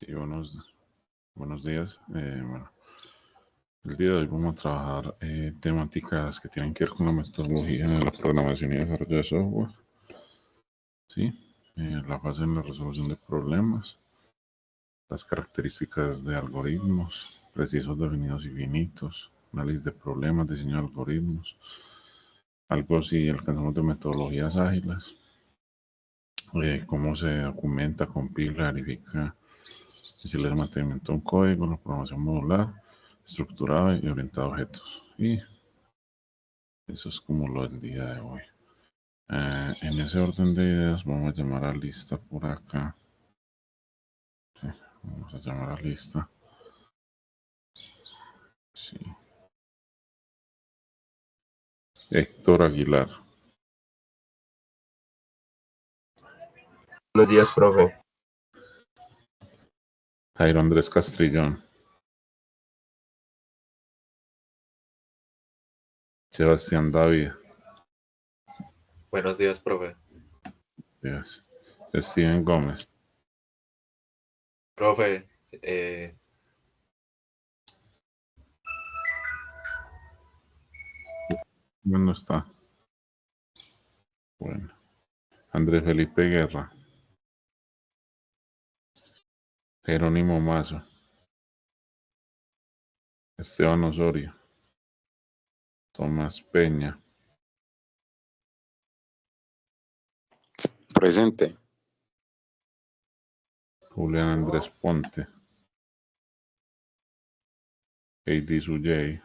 Sí, buenos días. Bueno, el día de hoy vamos a trabajar temáticas que tienen que ver con la metodología de la programación y desarrollo de software. Sí, la fase en la resolución de problemas, las características de algoritmos, precisos, definidos y finitos, análisis de problemas, diseño de algoritmos, algo si alcanzamos de metodologías ágiles, cómo se documenta, compila, verifica y se le da mantenimiento a un código, la programación modular, estructurada y orientada a objetos. Y eso es como lo del día de hoy. En ese orden de ideas vamos a llamar a lista por acá. Sí, vamos a llamar a lista. Sí. Héctor Aguilar. Buenos días, profe. Jairo Andrés Castrillón. Sebastián David. Buenos días, profe. Yes. Steven Gómez. Profe, ¿Dónde está? Bueno. Andrés Felipe Guerra. Jerónimo Mazo. Esteban Osorio. Tomás Peña. Presente. Julián Andrés Ponte. Heidi Suyey.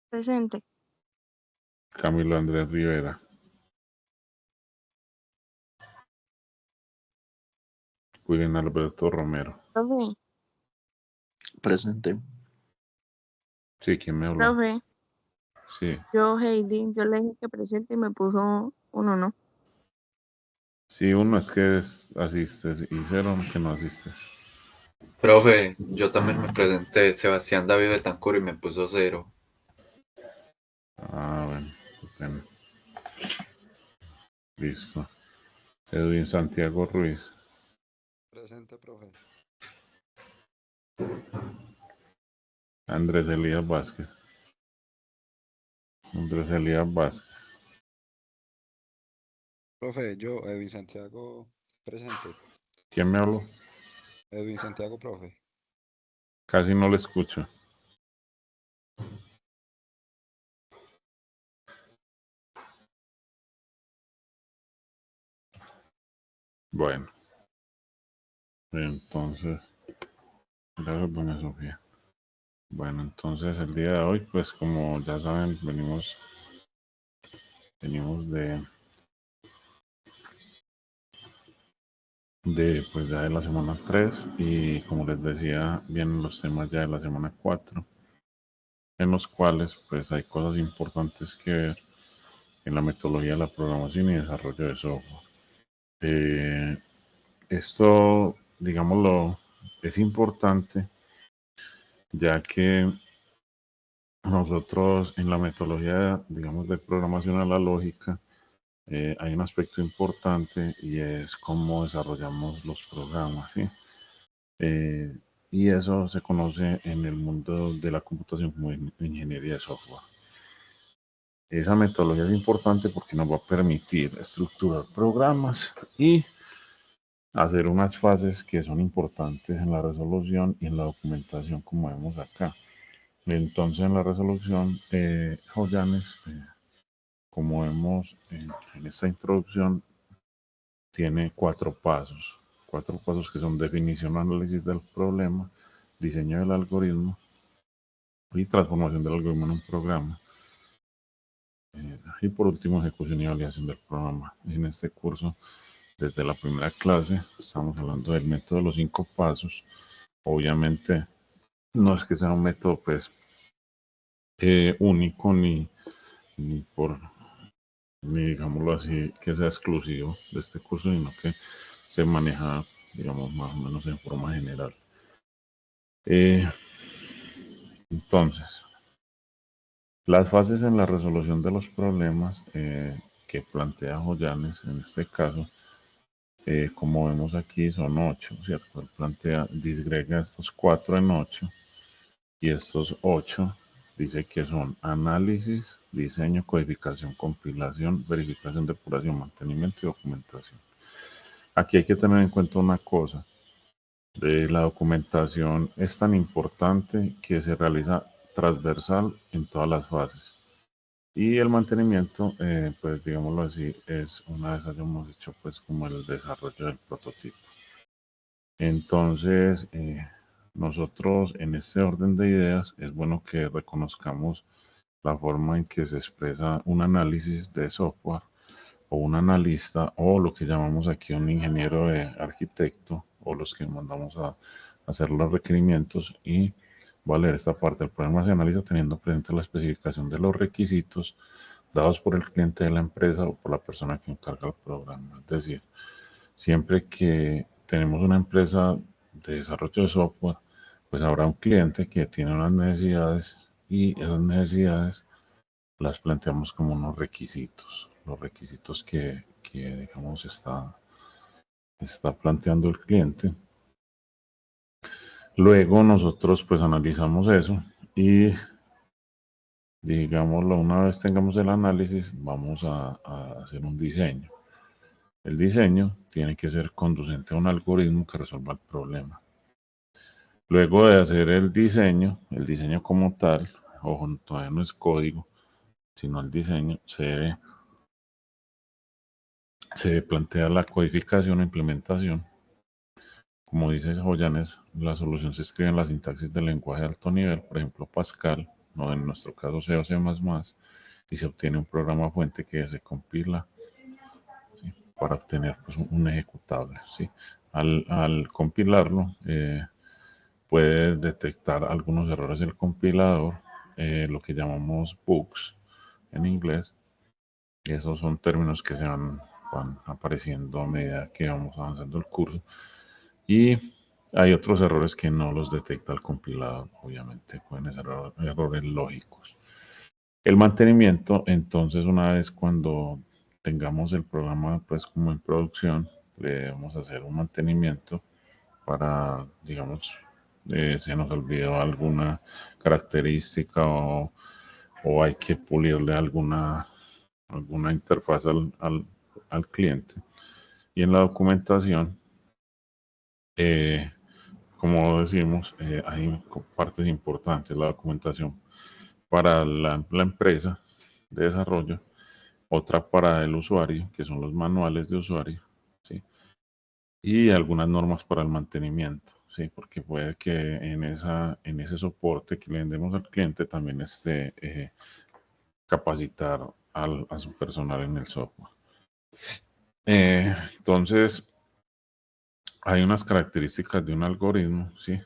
Presente. Camilo Andrés Rivera. William Alberto Romero. Profe, Presente. Sí, ¿quién me habló? profe, Sí, yo Heidi, yo le dije que presente y me puso uno, ¿no? sí, uno es que asistes y cero que no asistes. profe, yo también me presenté, Sebastián David Betancur y me puso 0. Ah, bueno, bueno. Listo. Edwin Santiago Ruiz. Presente, profe. Andrés Elías Vázquez. Andrés Elías Vázquez. Profe, yo, Edwin Santiago, presente. ¿Quién me habló? Edwin Santiago, profe. Casi no le escucho. Bueno, entonces, gracias, doña Sofía. Bueno, entonces el día de hoy, pues como ya saben, venimos pues ya de la semana 3 y como les decía, vienen los temas ya de la semana 4, en los cuales pues hay cosas importantes que ver en la metodología de la programación y desarrollo de software. Esto, digámoslo, es importante ya que nosotros en la metodología, digamos, de programación a la lógica, hay un aspecto importante y es cómo desarrollamos los programas, ¿sí? Y eso se conoce en el mundo de la computación como ingeniería de software. Esa metodología es importante porque nos va a permitir estructurar programas y hacer unas fases que son importantes en la resolución y en la documentación, como vemos acá. Entonces, en la resolución, Joyanes, como vemos en esta introducción, tiene cuatro pasos que son definición o análisis del problema, diseño del algoritmo y transformación del algoritmo en un programa. Y por último, ejecución y validación del programa. En este curso, desde la primera clase, estamos hablando del método de los 5 pasos. Obviamente, no es que sea un método pues único ni digámoslo así, que sea exclusivo de este curso, sino que se maneja, digamos, más o menos en forma general. Entonces, las fases en la resolución de los problemas que plantea Joyanes, en este caso, como vemos aquí son 8, ¿cierto? Él plantea, disgrega estos 4 en 8 y estos 8 dice que son análisis, diseño, codificación, compilación, verificación, depuración, mantenimiento y documentación. Aquí hay que tener en cuenta una cosa. La documentación es tan importante que se realiza transversal en todas las fases. Y el mantenimiento, pues digámoslo así, es una vez hayamos hecho pues como el desarrollo del prototipo. Entonces, nosotros en este orden de ideas es bueno que reconozcamos la forma en que se expresa un análisis de software o un analista o lo que llamamos aquí un ingeniero de arquitecto o los que mandamos a hacer los requerimientos y voy a leer esta parte. El problema se analiza teniendo presente la especificación de los requisitos dados por el cliente de la empresa o por la persona que encarga el programa. Es decir, siempre que tenemos una empresa de desarrollo de software, pues habrá un cliente que tiene unas necesidades y esas necesidades las planteamos como unos requisitos, los requisitos que digamos, está planteando el cliente. Luego nosotros pues analizamos eso y digámoslo, una vez tengamos el análisis, vamos a hacer un diseño. El diseño tiene que ser conducente a un algoritmo que resuelva el problema. Luego de hacer el diseño como tal, ojo, todavía no es código, sino el diseño, se plantea la codificación e implementación. Como dice Joyanes, la solución se escribe en la sintaxis del lenguaje de alto nivel, por ejemplo Pascal, no en nuestro caso C o C++, y se obtiene un programa fuente que se compila, ¿sí?, para obtener pues, un ejecutable. ¿Sí? Al compilarlo, puede detectar algunos errores del compilador, lo que llamamos bugs en inglés. Esos son términos que van apareciendo a medida que vamos avanzando el curso. Y hay otros errores que no los detecta el compilador, obviamente, pueden ser errores lógicos. El mantenimiento, entonces, una vez cuando tengamos el programa pues como en producción, le vamos a hacer un mantenimiento para, digamos, se nos olvidó alguna característica o hay que pulirle alguna interfaz al cliente. Y en la documentación, como decimos, hay partes importantes. La documentación para la empresa de desarrollo, otra para el usuario, que son los manuales de usuario, ¿sí?, y algunas normas para el mantenimiento, ¿sí?, porque puede que en ese soporte que le vendemos al cliente también esté capacitar a su personal en el software. Entonces, hay unas características de un algoritmo, ¿sí?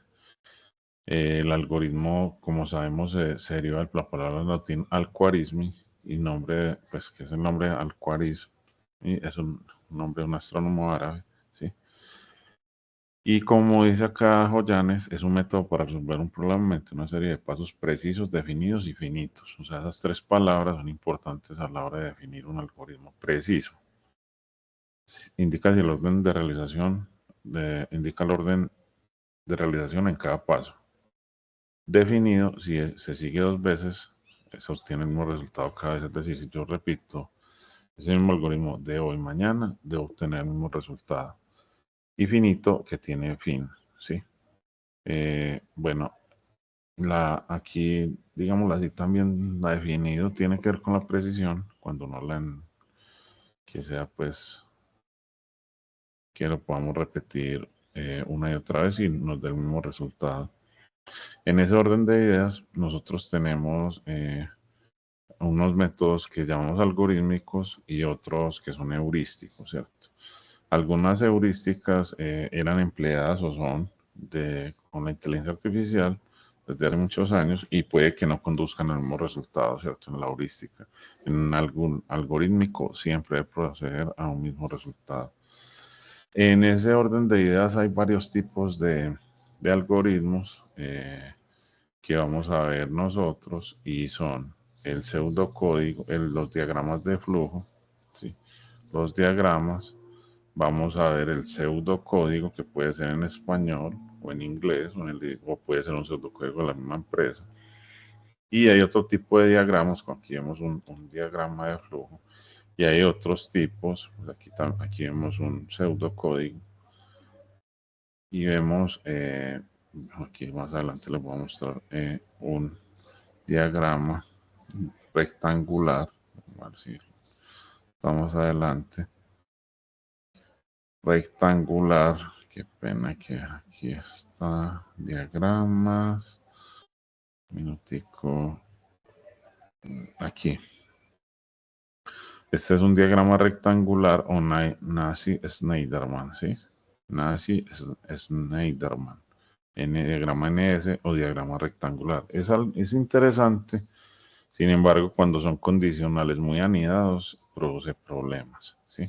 El algoritmo, como sabemos, se deriva de la palabra latín alquarismi, y nombre, pues, que es el nombre Al-Khwarizm, y es un nombre de un astrónomo árabe, ¿sí? Y como dice acá Joyanes, es un método para resolver un problema mediante una serie de pasos precisos, definidos y finitos. O sea, esas tres palabras son importantes a la hora de definir un algoritmo preciso. Indica si el orden de realización, indica el orden de realización en cada paso. Definido, si se sigue 2 veces, se obtiene el mismo resultado cada vez. Es decir, si yo repito ese mismo algoritmo de hoy mañana, debo obtener el mismo resultado. Y finito, que tiene fin, ¿sí? Bueno, aquí, digámoslo así, también la definido tiene que ver con la precisión, cuando uno que sea pues, que lo podamos repetir una y otra vez y nos dé el mismo resultado. En ese orden de ideas, nosotros tenemos unos métodos que llamamos algorítmicos y otros que son heurísticos, ¿cierto? Algunas heurísticas eran empleadas o son con la inteligencia artificial desde hace muchos años y puede que no conduzcan al mismo resultado, ¿cierto? En la heurística. En algún algorítmico siempre debe proceder a un mismo resultado. En ese orden de ideas hay varios tipos de algoritmos que vamos a ver nosotros y son el pseudocódigo, los diagramas de flujo, ¿sí? Los diagramas, vamos a ver el pseudocódigo, que puede ser en español o en inglés, o puede ser un pseudocódigo de la misma empresa. Y hay otro tipo de diagramas, aquí vemos un diagrama de flujo, y hay otros tipos, pues aquí vemos un pseudocódigo, y vemos, aquí más adelante les voy a mostrar un diagrama rectangular, a ver si estamos adelante, rectangular, qué pena que aquí está, diagramas, minutico, aquí. Este es un diagrama rectangular o Nazi-Schneiderman, ¿sí? Nazi-Schneiderman. Diagrama NS o diagrama rectangular. Es interesante, sin embargo, cuando son condicionales muy anidados, produce problemas, ¿sí?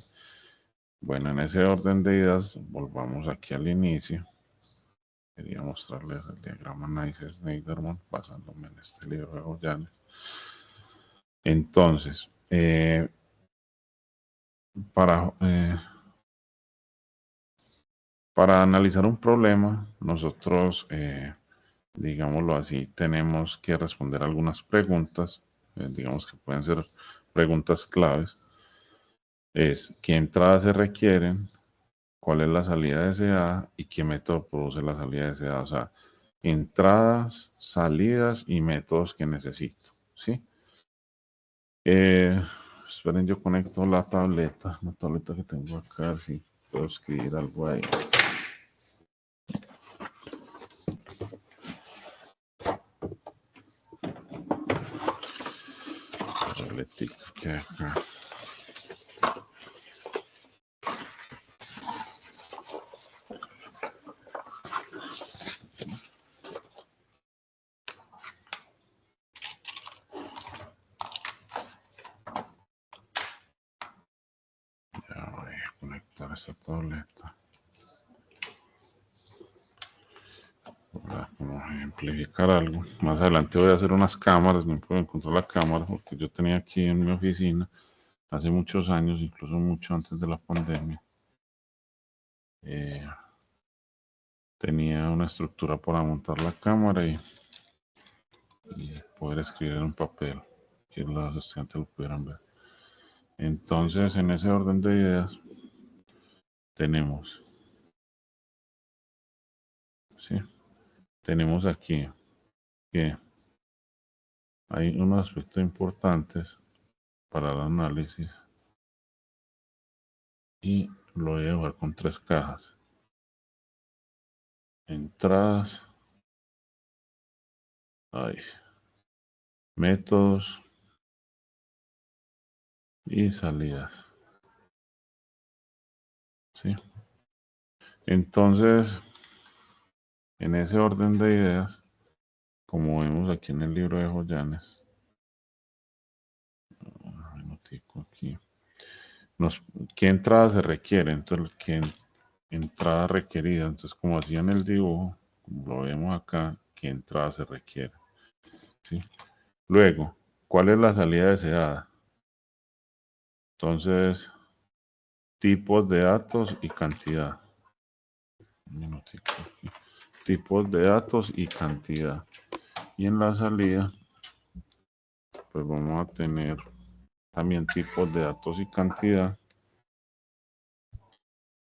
Bueno, en ese orden de ideas, volvamos aquí al inicio. Quería mostrarles el diagrama Nazi-Schneiderman basándome en este libro de Goyanes. Entonces, para analizar un problema, nosotros, digámoslo así, tenemos que responder algunas preguntas, digamos que pueden ser preguntas claves. Es qué entradas se requieren, cuál es la salida deseada y qué método produce la salida deseada. O sea, entradas, salidas y métodos que necesito, ¿sí? Esperen, yo conecto la tableta que tengo acá, a ver si puedo escribir algo ahí. Tabletita que hay acá. Ya voy a conectar esta tableta. Vamos a ejemplificar algo. Más adelante voy a hacer unas cámaras, no puedo encontrar la cámara porque yo tenía aquí en mi oficina hace muchos años, incluso mucho antes de la pandemia. Tenía una estructura para montar la cámara y poder escribir en un papel, que los estudiantes lo pudieran ver. Entonces, en ese orden de ideas, tenemos, ¿sí? Tenemos aquí que hay unos aspectos importantes para el análisis y lo voy a dejar con 3 cajas. Entradas, métodos y salidas. ¿Sí? Entonces, en ese orden de ideas, como vemos aquí en el libro de Joyanes, aquí, ¿qué entrada se requiere? Entonces, ¿qué entrada requerida? Entonces, como hacía en el dibujo, como lo vemos acá, ¿qué entrada se requiere? ¿Sí? Luego, ¿cuál es la salida deseada? Entonces, tipos de datos y cantidad. Un minutico aquí. Tipos de datos y cantidad. Y en la salida, pues vamos a tener también tipos de datos y cantidad.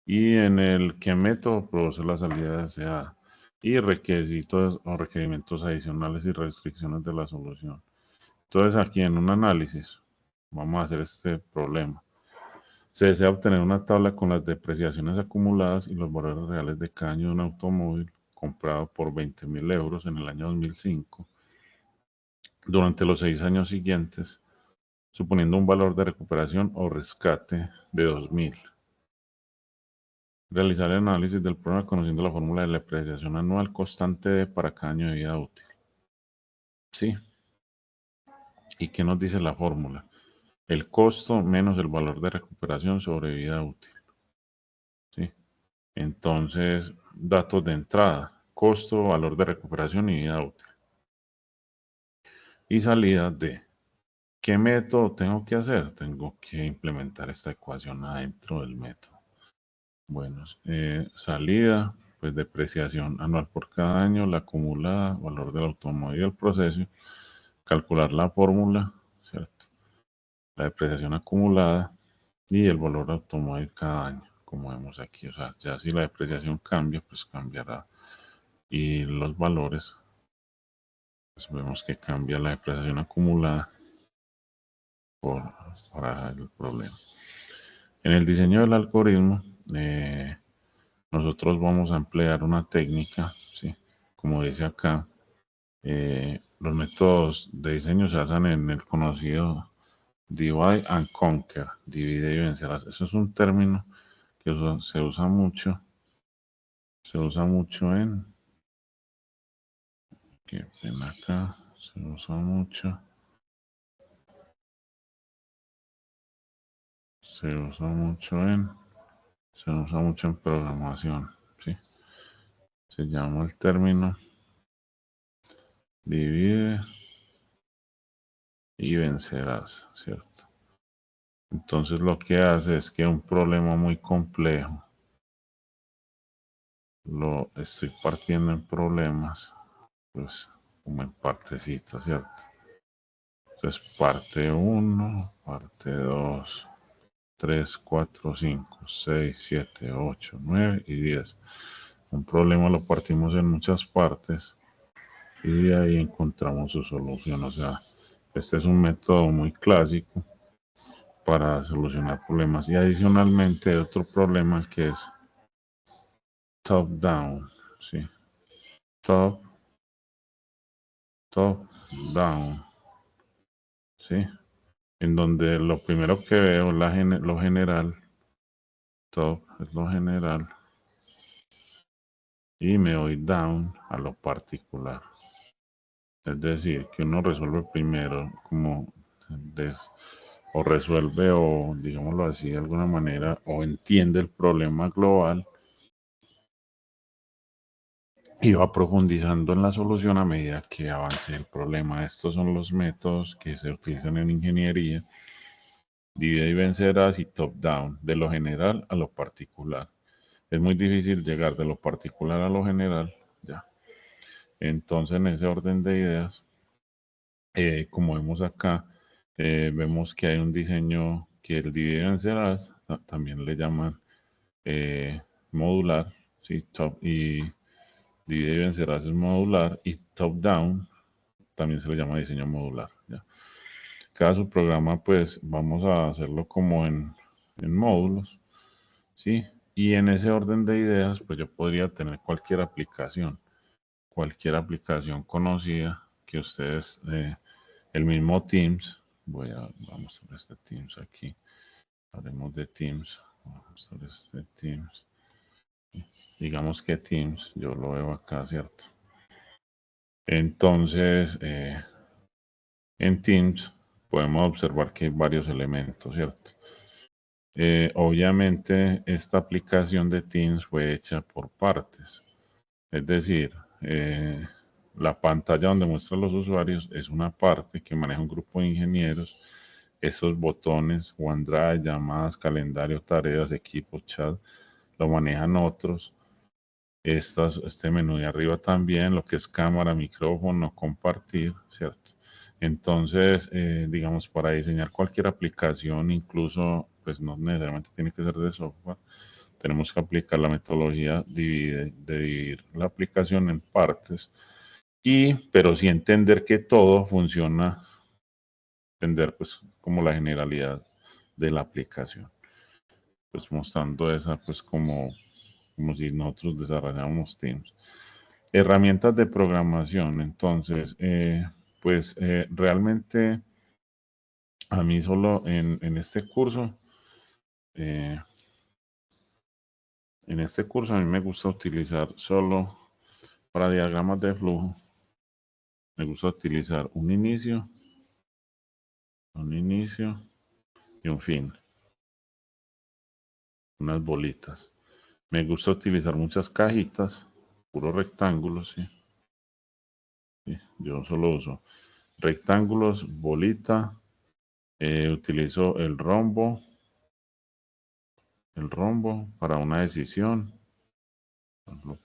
Y en el qué método produce la salida deseada. Y requisitos o requerimientos adicionales y restricciones de la solución. Entonces aquí en un análisis vamos a hacer este problema. Se desea obtener una tabla con las depreciaciones acumuladas y los valores reales de cada año de un automóvil comprado por 20.000 euros en el año 2005 durante los 6 años siguientes, suponiendo un valor de recuperación o rescate de 2.000. Realizar el análisis del problema conociendo la fórmula de la depreciación anual constante para cada año de vida útil. ¿Sí? ¿Y qué nos dice la fórmula? El costo menos el valor de recuperación sobre vida útil. ¿Sí? Entonces, datos de entrada, costo, valor de recuperación y vida útil. Y salida de, ¿qué método tengo que hacer? Tengo que implementar esta ecuación adentro del método. Bueno, salida, pues depreciación anual por cada año, la acumulada, valor del automóvil del proceso, calcular la fórmula, ¿cierto? La depreciación acumulada y el valor del automóvil cada año, como vemos aquí. O sea, ya si la depreciación cambia, pues cambiará. Y los valores, pues vemos que cambia la depreciación acumulada para el problema. En el diseño del algoritmo, nosotros vamos a emplear una técnica, ¿sí? Como dice acá, los métodos de diseño se basan en el conocido divide and conquer, divide y vencerás. Eso es un término que se usa mucho en, que ven acá, se usa mucho en programación, ¿sí? Se llama el término divide y vencerás, ¿cierto? Entonces lo que hace es que un problema muy complejo lo estoy partiendo en problemas, pues como en partecitas, ¿cierto? Entonces parte 1, parte 2, 3, 4, 5, 6, 7, 8, 9 y 10. Un problema lo partimos en muchas partes y de ahí encontramos su solución. O sea, este es un método muy clásico para solucionar problemas. Y adicionalmente hay otro problema que es top down, ¿sí? Top down, ¿sí? En donde lo primero que veo es lo general, top es lo general, y me voy down a lo particular. Es decir, que uno resuelve primero como o resuelve o digámoslo así de alguna manera o entiende el problema global y va profundizando en la solución a medida que avance el problema. Estos son los métodos que se utilizan en ingeniería: divide y vencerás y top down, de lo general a lo particular. Es muy difícil llegar de lo particular a lo general, ya. Entonces, en ese orden de ideas, como vemos acá, vemos que hay un diseño que el divide y vencerás, también le llaman modular, ¿sí? Y divide y vencerás es modular, y top down también se le llama diseño modular, ¿ya? Cada subprograma, pues vamos a hacerlo como en módulos, ¿sí? Y en ese orden de ideas, pues yo podría tener cualquier aplicación conocida que ustedes, el mismo Teams, vamos a ver este Teams aquí, hablemos de Teams, vamos a ver este Teams, digamos que Teams, yo lo veo acá, ¿cierto? Entonces, en Teams podemos observar que hay varios elementos, ¿cierto? Obviamente, esta aplicación de Teams fue hecha por partes. Es decir, la pantalla donde muestra a los usuarios es una parte que maneja un grupo de ingenieros. Estos botones, OneDrive, llamadas, calendario, tareas, equipos, chat, lo manejan otros. Este menú de arriba también, lo que es cámara, micrófono, compartir, ¿cierto? Entonces, digamos, para diseñar cualquier aplicación, incluso, pues no necesariamente tiene que ser de software, tenemos que aplicar la metodología de dividir la aplicación en partes, pero sí entender que todo funciona, entender pues como la generalidad de la aplicación, pues mostrando esa pues como si nosotros desarrolláramos Teams. Herramientas de programación. Entonces, pues realmente a mí solo en este curso, a mí me gusta utilizar solo para diagramas de flujo, me gusta utilizar un inicio y un fin, unas bolitas. Me gusta utilizar muchas cajitas, puros rectángulos, ¿sí? Sí, yo solo uso rectángulos, bolita, utilizo el rombo el rombo para una decisión.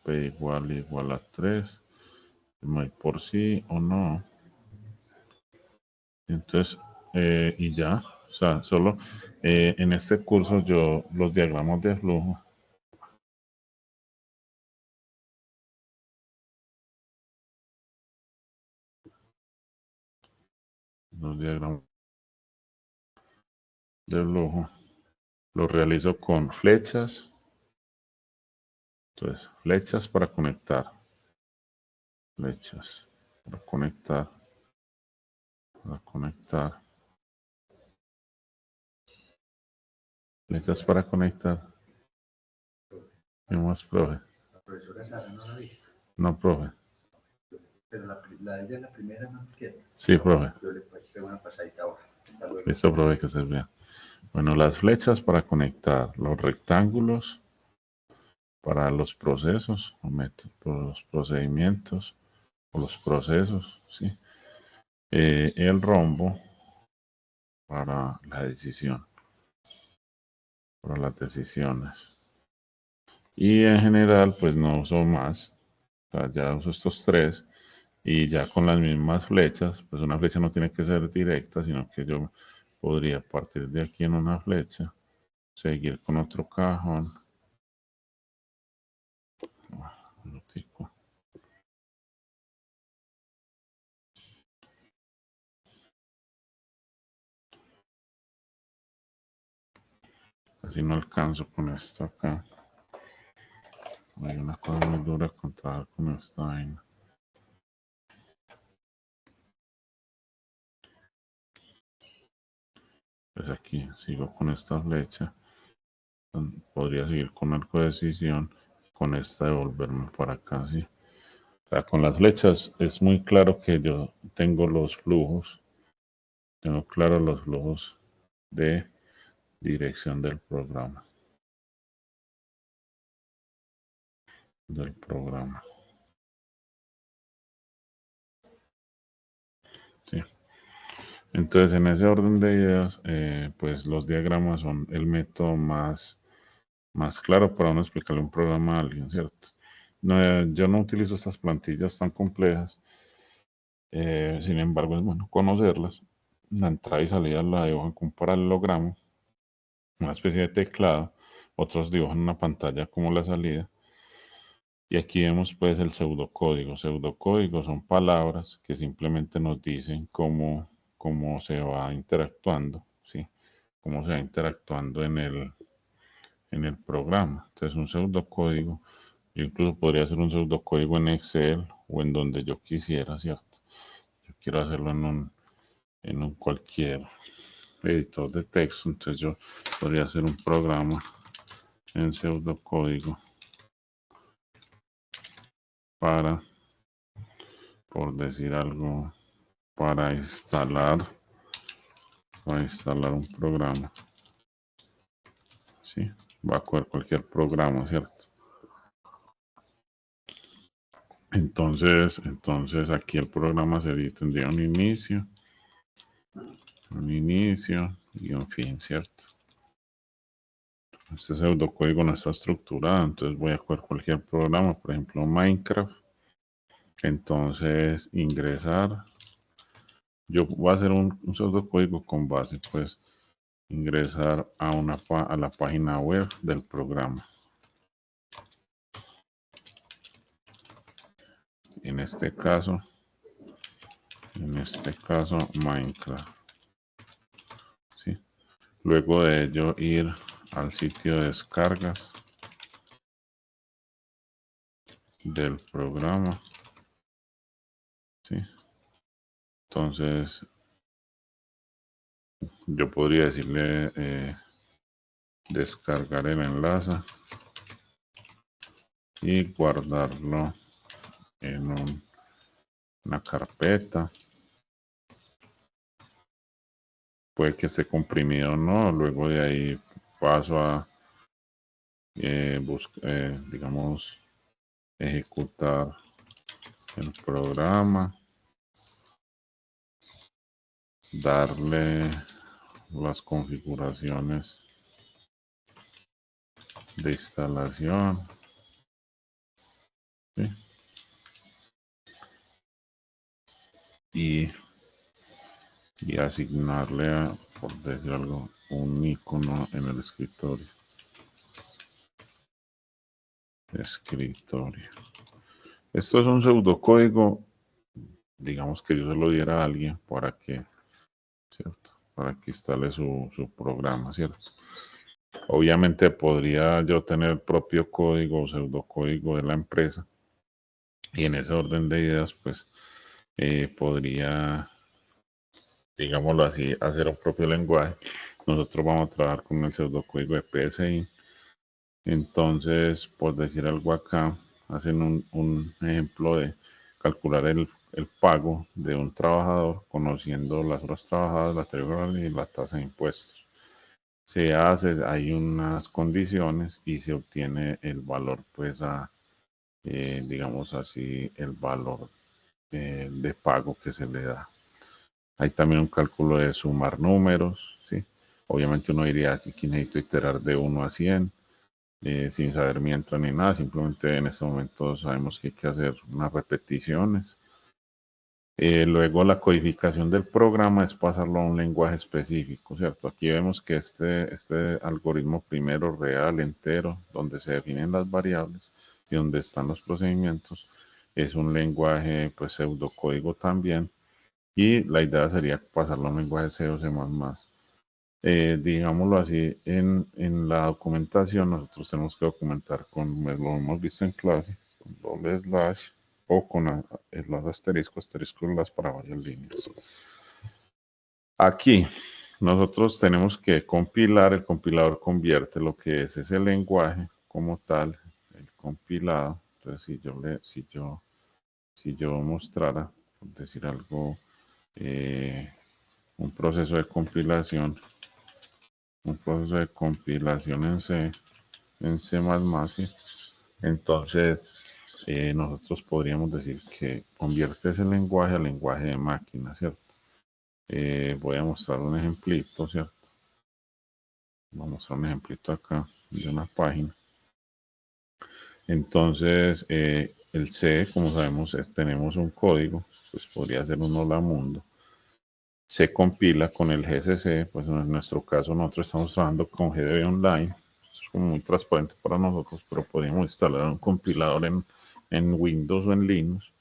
P igual a 3. Por sí o no. Entonces, y ya. O sea, solo en este curso yo los diagramas de flujo. Los diagramas de flujo los realizo con flechas. Entonces, flechas para conectar. Flechas para conectar. Para conectar. Flechas para conectar. ¿Qué más, profe? La profesora Sara no la ha visto. No, profe. Pero la de la primera mano izquierda. Sí, profe. Yo le pego una pasadita ahora. Listo, profe, que se vea. Bueno, las flechas para conectar los rectángulos para los procesos o métodos, los procedimientos o los procesos, ¿sí? El rombo para la decisión, para las decisiones. Y en general, pues no uso más. O sea, ya uso estos tres y ya con las mismas flechas, pues una flecha no tiene que ser directa, sino que yo podría partir de aquí en una flecha, seguir con otro cajón. Así no alcanzo con esto acá. Hay una cosa muy dura contar con esta vaina. Pues aquí sigo con esta flecha. Podría seguir con arco de decisión. Con esta devolverme para acá, ¿sí? O sea, con las flechas es muy claro que yo tengo los flujos. Tengo claro los flujos de dirección del programa. Sí. Entonces, en ese orden de ideas, pues los diagramas son el método más claro para uno explicarle un programa a alguien, ¿cierto? No, yo no utilizo estas plantillas tan complejas, sin embargo es bueno conocerlas. La entrada y salida la dibujan con un paralelogramo, una especie de teclado, otros dibujan una pantalla como la salida. Y aquí vemos pues el pseudocódigo. Pseudocódigo son palabras que simplemente nos dicen cómo se va interactuando, ¿sí? Cómo se va interactuando en el programa. Entonces un pseudocódigo, yo incluso podría hacer un pseudocódigo en Excel o en donde yo quisiera, ¿cierto? Yo quiero hacerlo en un cualquier editor de texto, entonces yo podría hacer un programa en pseudocódigo para, por decir algo, para instalar un programa. Sí, va a coger cualquier programa, ¿cierto? Entonces aquí el programa tendría un inicio y un fin, ¿cierto? Este pseudocódigo no está estructurado, entonces voy a coger cualquier programa, por ejemplo Minecraft. Entonces ingresar, yo voy a hacer un pseudocódigo con base, pues ingresar a la página web del programa. En este caso Minecraft. ¿Sí? Luego de ello ir al sitio de descargas del programa. ¿Sí? Entonces yo podría decirle descargar el enlace y guardarlo en una carpeta. Puede que esté comprimido o no. Luego de ahí paso a digamos, ejecutar el programa, darle las configuraciones de instalación. ¿Sí? Y asignarle a, por decir algo, un icono en el escritorio. Esto es un pseudocódigo, digamos que yo se lo diera a alguien para que, ¿cierto? Para que instale su programa, ¿cierto? Obviamente podría yo tener el propio código o pseudocódigo de la empresa y en ese orden de ideas, pues podría, digámoslo así, hacer un propio lenguaje. Nosotros vamos a trabajar con el pseudocódigo de PSI. Entonces, por decir algo acá, hacen un ejemplo de calcular el pago de un trabajador conociendo las horas trabajadas, la tarifa horaria y la tasa de impuestos. Se hace, hay unas condiciones y se obtiene el valor, pues, digamos así, el valor de pago que se le da. Hay también un cálculo de sumar números, ¿sí? Obviamente uno diría, aquí necesito iterar de 1 a 100, sin saber mientras ni nada, simplemente en este momento sabemos que hay que hacer unas repeticiones. Luego la codificación del programa es pasarlo a un lenguaje específico, ¿cierto? Aquí vemos que este algoritmo primero real, entero, donde se definen las variables y donde están los procedimientos, es un lenguaje pues pseudocódigo también, y la idea sería pasarlo a un lenguaje C o C++. Digámoslo así, en la documentación nosotros tenemos que documentar con, pues, lo hemos visto en clase, con doble slash o con slash asterisco, las para varias líneas. Aquí nosotros tenemos que compilar, el compilador convierte lo que es ese lenguaje como tal, el compilado. Entonces si yo mostrara, por decir algo, un proceso de compilación en C++, ¿sí? Entonces nosotros podríamos decir que convierte ese lenguaje al lenguaje de máquina, ¿cierto? Voy a mostrar un ejemplito, ¿cierto? Voy a mostrar un ejemplito acá de una página. Entonces, el C, como sabemos, tenemos un código, pues podría ser un hola mundo. Se compila con el GCC, pues en nuestro caso nosotros estamos trabajando con GDB Online, es como muy transparente para nosotros, pero podríamos instalar un compilador en Windows o en Linux.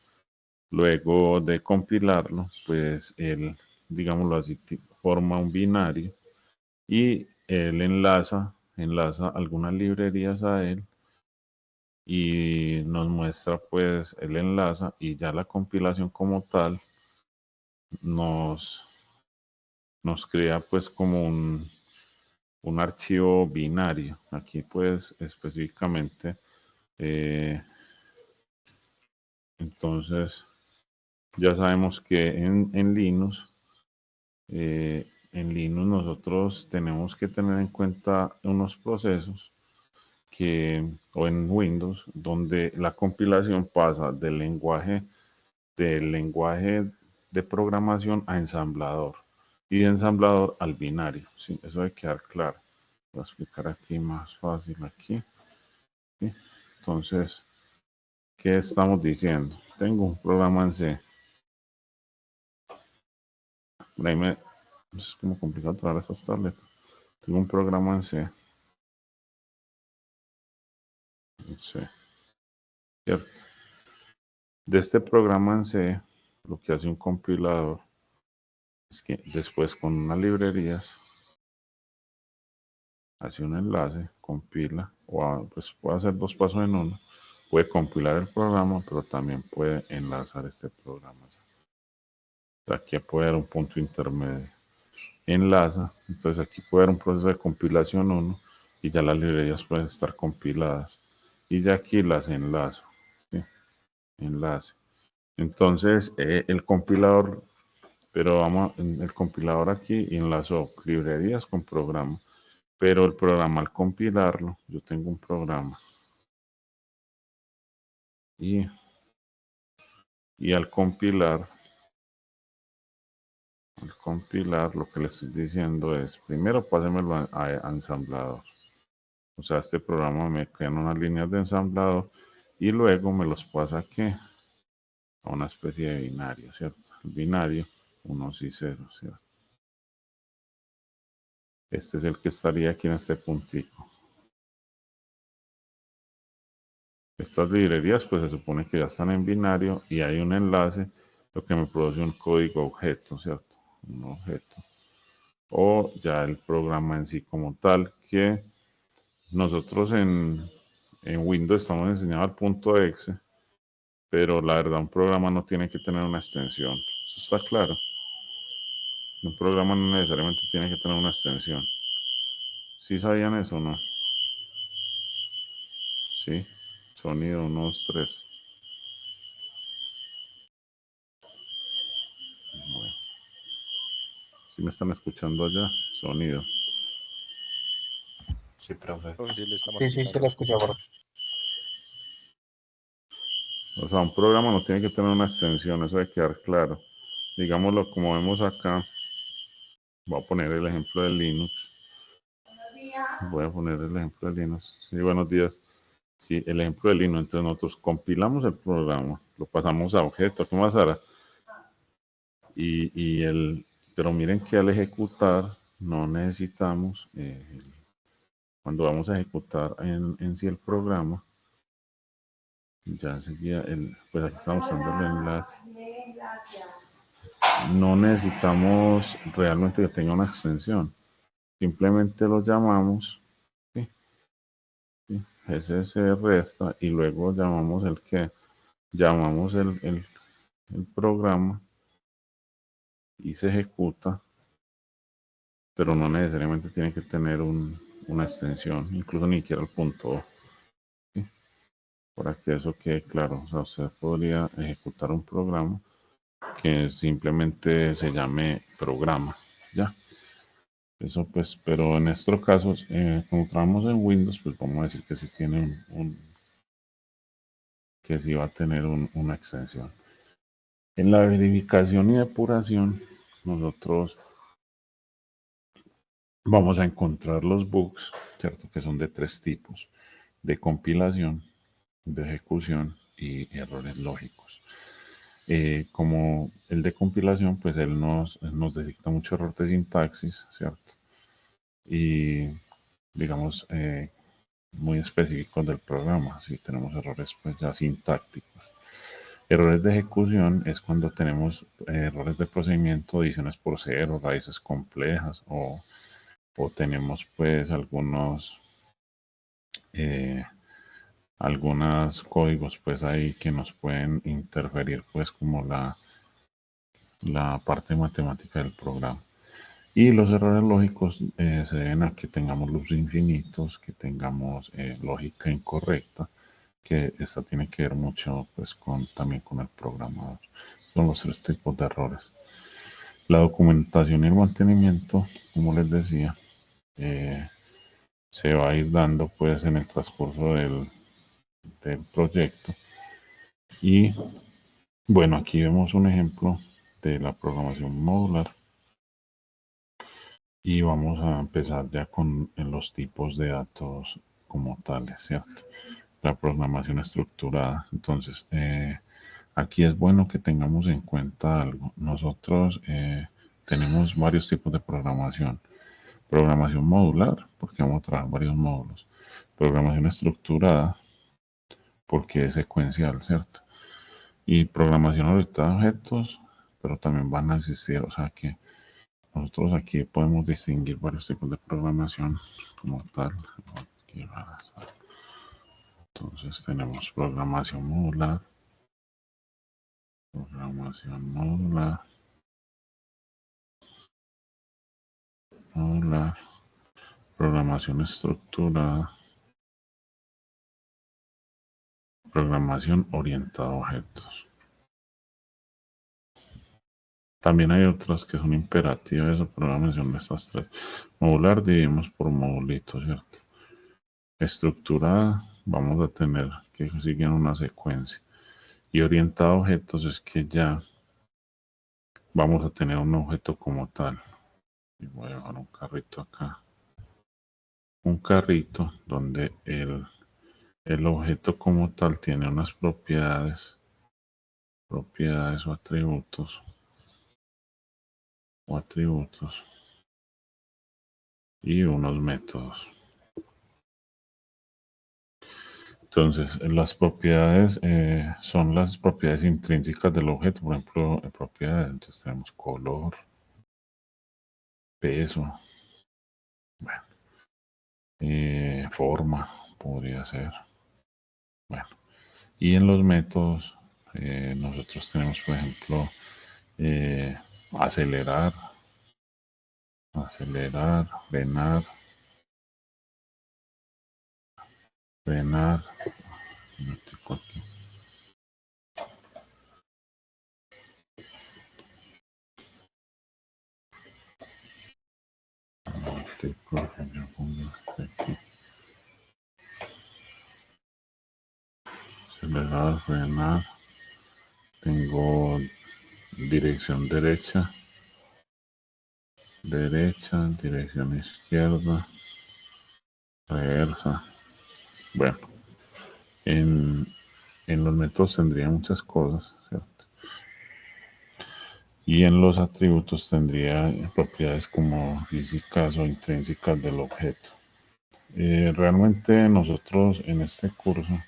Luego de compilarlo, pues él, digámoslo así, forma un binario y él enlaza algunas librerías a él y nos muestra, pues él enlaza y ya la compilación como tal nos crea pues como un archivo binario. Aquí pues específicamente, entonces ya sabemos que en Linux nosotros tenemos que tener en cuenta unos procesos o en Windows, donde la compilación pasa del lenguaje de programación a ensamblador y de ensamblador al binario. Sí, eso debe quedar claro. Voy a explicar aquí más fácil aquí. ¿Sí? Entonces, ¿qué estamos diciendo? Tengo un programa en C. Es como complicado traer esas tabletas. Tengo un programa en C. ¿Cierto? De este programa en C, lo que hace un compilador es que después con unas librerías hace un enlace, compila, pues puede hacer dos pasos en uno. Puede compilar el programa, pero también puede enlazar este programa. Aquí puede haber un punto intermedio. Enlaza, entonces aquí puede haber un proceso de compilación 1 y ya las librerías pueden estar compiladas. Y ya aquí las enlazo. ¿Sí? Enlace. Entonces el compilador, pero el compilador aquí enlazó librerías con programa. Pero el programa al compilarlo, yo tengo un programa. Y al compilar, lo que le estoy diciendo es, primero pásemelo a ensamblador. O sea, este programa me crea unas líneas de ensamblado y luego me los pasa ¿qué? A una especie de binario, ¿cierto? El binario, unos y ceros, ¿cierto? Este es el que estaría aquí en este puntico. Estas librerías pues se supone que ya están en binario y hay un enlace, lo que me produce un código objeto, ¿cierto? Un objeto. O ya el programa en sí como tal, que nosotros en Windows estamos enseñando al punto .exe, pero la verdad un programa no tiene que tener una extensión. Eso está claro. Un programa no necesariamente tiene que tener una extensión. ¿Sí sabían eso o no? Sí. Sonido 1, 2, 3. Bueno. ¿Sí me están escuchando allá? Sonido. Sí, profe. Profe, sí le estamos Sí, sí, se escuchando. la escucha, profe. O sea, un programa no tiene que tener una extensión, eso debe quedar claro. Digámoslo como vemos acá. Voy a poner el ejemplo de Linux. Voy a poner el ejemplo de Linux. Sí, buenos días. Sí, el ejemplo de Linux. Entonces nosotros compilamos el programa, lo pasamos a objeto, ¿qué más hará? Pero miren que al ejecutar no necesitamos, cuando vamos a ejecutar en sí el programa, ya enseguida, pues aquí estamos usando el enlace. No necesitamos realmente que tenga una extensión. Simplemente lo llamamos, ¿sí? ¿Sí? Ese se resta y luego llamamos el que llamamos el programa y se ejecuta, pero no necesariamente tiene que tener una extensión, incluso ni siquiera el punto O, ¿sí? Para que eso quede claro. O sea, usted podría ejecutar un programa que simplemente se llame programa, ¿ya? Eso pues, pero en nuestro caso, como trabajamos en Windows, pues vamos a decir que sí tiene que sí va a tener una extensión. En la verificación y depuración, nosotros vamos a encontrar los bugs, ¿cierto? Que son de tres tipos: de compilación, de ejecución y errores lógicos. Como el de compilación, pues él nos detecta mucho error de sintaxis, ¿cierto? Y digamos, muy específicos del programa, si tenemos errores pues ya sintácticos. Errores de ejecución es cuando tenemos errores de procedimiento, adiciones por cero, raíces complejas o tenemos pues algunos códigos pues ahí que nos pueden interferir pues como la parte matemática del programa. Y los errores lógicos se deben a que tengamos loops infinitos, que tengamos lógica incorrecta, que esta tiene que ver mucho pues también con el programador. Son los tres tipos de errores. La documentación y el mantenimiento, como les decía, se va a ir dando pues en el transcurso del proyecto. Y bueno, aquí vemos un ejemplo de la programación modular. Y vamos a empezar ya con los tipos de datos como tales, ¿cierto? La programación estructurada. Entonces, aquí es bueno que tengamos en cuenta algo. Nosotros tenemos varios tipos de programación. Programación modular, porque vamos a trabajar varios módulos. Programación estructurada, porque es secuencial, ¿cierto? Y programación orientada a objetos, pero también van a existir, o sea que nosotros aquí podemos distinguir varios tipos de programación como tal. Entonces tenemos programación modular, programación estructurada, programación orientada a objetos. También hay otras que son imperativas o programación de estas tres. Modular dividimos por modulitos, ¿cierto? Estructurada vamos a tener que siguen una secuencia. Y orientada a objetos es que ya vamos a tener un objeto como tal. Y voy a dejar un carrito acá. un carrito donde el objeto como tal tiene unas propiedades o atributos y unos métodos. Entonces, las propiedades son las propiedades intrínsecas del objeto, por ejemplo, propiedades, entonces tenemos color, peso, bueno, forma, podría ser, bueno. Y en los métodos, nosotros tenemos, por ejemplo, acelerar, frenar, un tipo aquí. Acelerar, frenar, tengo dirección derecha, dirección izquierda, reversa. Bueno, en los métodos tendría muchas cosas, ¿cierto? Y en los atributos tendría propiedades como físicas o intrínsecas del objeto. Realmente nosotros en este curso,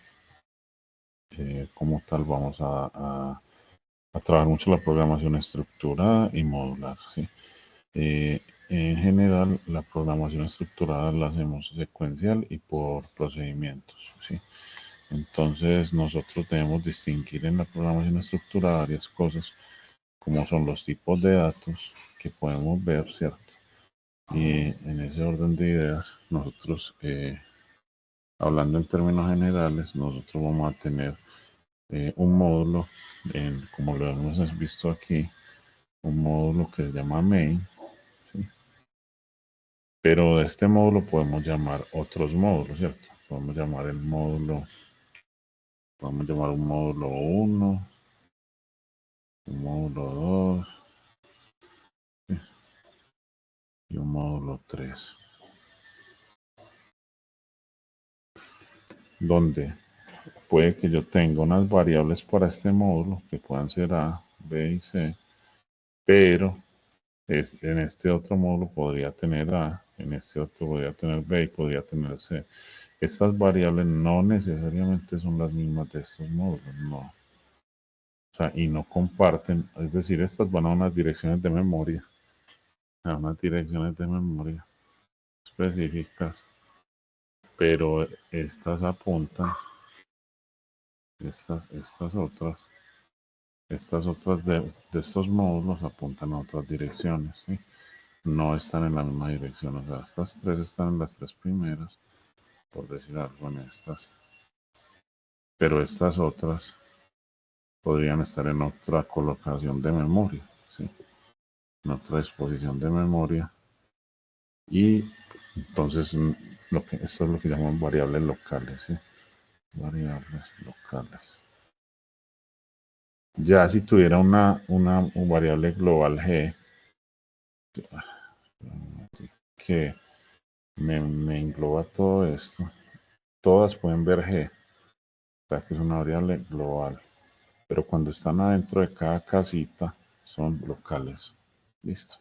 como tal, vamos a trabajar mucho la programación estructurada y modular, ¿sí? En general, la programación estructurada la hacemos secuencial y por procedimientos, ¿sí? Entonces, nosotros debemos distinguir en la programación estructurada varias cosas, como son los tipos de datos que podemos ver, ¿cierto? Y en ese orden de ideas, nosotros, hablando en términos generales, nosotros vamos a tener un módulo, como lo hemos visto aquí, un módulo que se llama main, ¿sí? Pero de este módulo podemos llamar otros módulos, ¿cierto? Podemos llamar un módulo 1, un módulo 2 y un módulo 3. Donde puede que yo tenga unas variables para este módulo que puedan ser A, B y C, pero en este otro módulo podría tener A, en este otro podría tener B y podría tener C. Estas variables no necesariamente son las mismas de estos módulos, no. O sea, y no comparten, es decir, estas van a unas direcciones de memoria, específicas, pero estas apuntan, estas otras de estos módulos apuntan a otras direcciones, ¿sí? No están en la misma dirección, o sea, estas tres están en las tres primeras, por decir algo, en estas, pero estas otras podrían estar en otra colocación de memoria, ¿sí? En otra disposición de memoria, y entonces esto es lo que llaman variables locales, ¿sí? Variables locales. Ya si tuviera una variable global G, que me engloba todo esto, todas pueden ver G, o sea que es una variable global, pero cuando están adentro de cada casita son locales. Listo.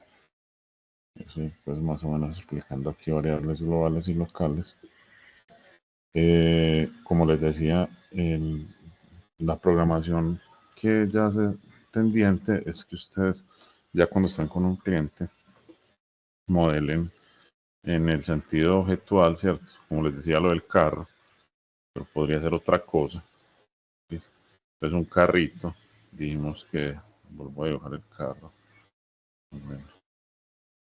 Eso pues más o menos explicando aquí variables globales y locales. Como les decía, la programación que ya hace tendiente es que ustedes ya cuando están con un cliente modelen en el sentido objetual, ¿cierto? Como les decía lo del carro, pero podría ser otra cosa, ¿sí? Entonces un carrito, dijimos que, vuelvo a dibujar el carro, bueno,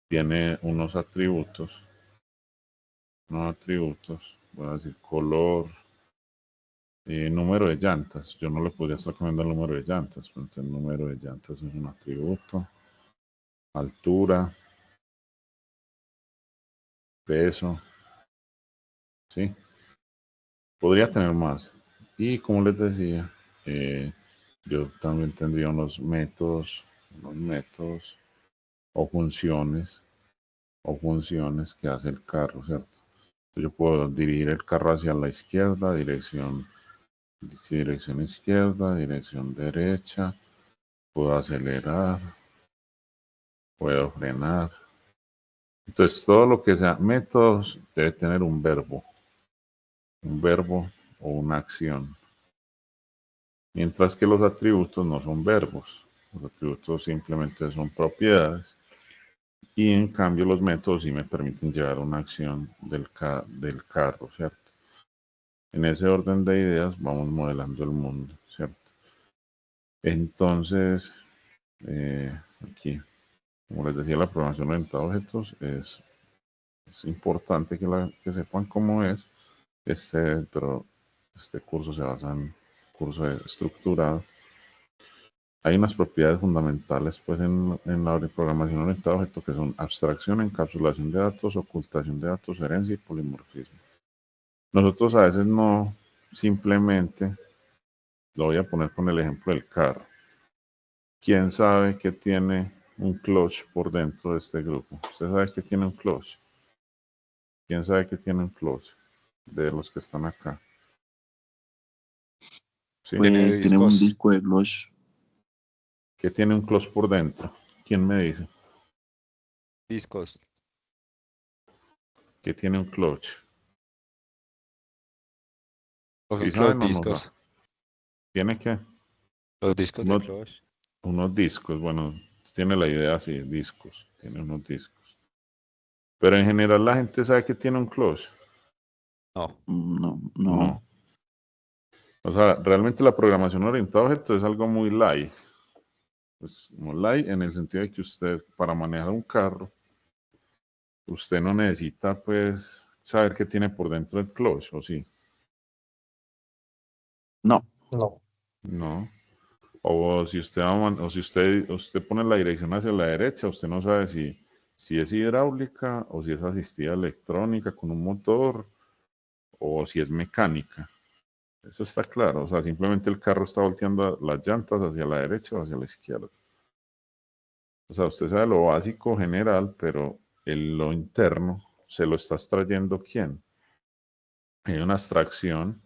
tiene unos atributos, voy a decir color, número de llantas. Yo no le podría estar cambiando el número de llantas, pero entonces el número de llantas es un atributo, altura, peso, ¿sí? Podría tener más. Y como les decía, yo también tendría unos métodos o funciones que hace el carro, ¿cierto? Yo puedo dirigir el carro hacia la izquierda, dirección izquierda, dirección derecha, puedo acelerar, puedo frenar. Entonces, todo lo que sea métodos debe tener un verbo o una acción. Mientras que los atributos no son verbos. Los atributos simplemente son propiedades. Y en cambio los métodos sí me permiten llevar una acción del carro, ¿cierto? En ese orden de ideas vamos modelando el mundo, ¿cierto? Entonces, aquí, como les decía, la programación orientada a objetos es importante que sepan cómo es, pero este curso se basa en curso estructurado. Hay unas propiedades fundamentales pues, en la programación orientada a objetos que son abstracción, encapsulación de datos, ocultación de datos, herencia y polimorfismo. Nosotros a veces no simplemente, lo voy a poner con el ejemplo del carro. ¿Quién sabe que tiene un clutch por dentro de este grupo? ¿Usted sabe que tiene un clutch? ¿Quién sabe que tiene un clutch de los que están acá? ¿Sí? Pues Tiene tenemos un discos. disco de clutch. ¿Qué tiene un clutch por dentro? ¿Quién me dice? Discos. ¿Qué tiene un clutch? Por ¿Sí ejemplo, los saben o no? discos. ¿Tiene qué? Los discos de Unos, clutch. unos discos, bueno, tiene la idea así, discos, tiene unos discos. Pero en general la gente sabe que tiene un clutch. No. No. No. O sea, realmente la programación orientada a objetos es algo muy light. Pues muy light en el sentido de que usted, para manejar un carro, usted no necesita, pues, saber qué tiene por dentro el clutch, ¿o sí? No. No. O si usted pone la dirección hacia la derecha, usted no sabe si es hidráulica o si es asistida electrónica con un motor o si es mecánica. Eso está claro. O sea, simplemente el carro está volteando las llantas hacia la derecha o hacia la izquierda. O sea, usted sabe lo básico general, pero lo interno se lo está extrayendo ¿quién? Hay una abstracción.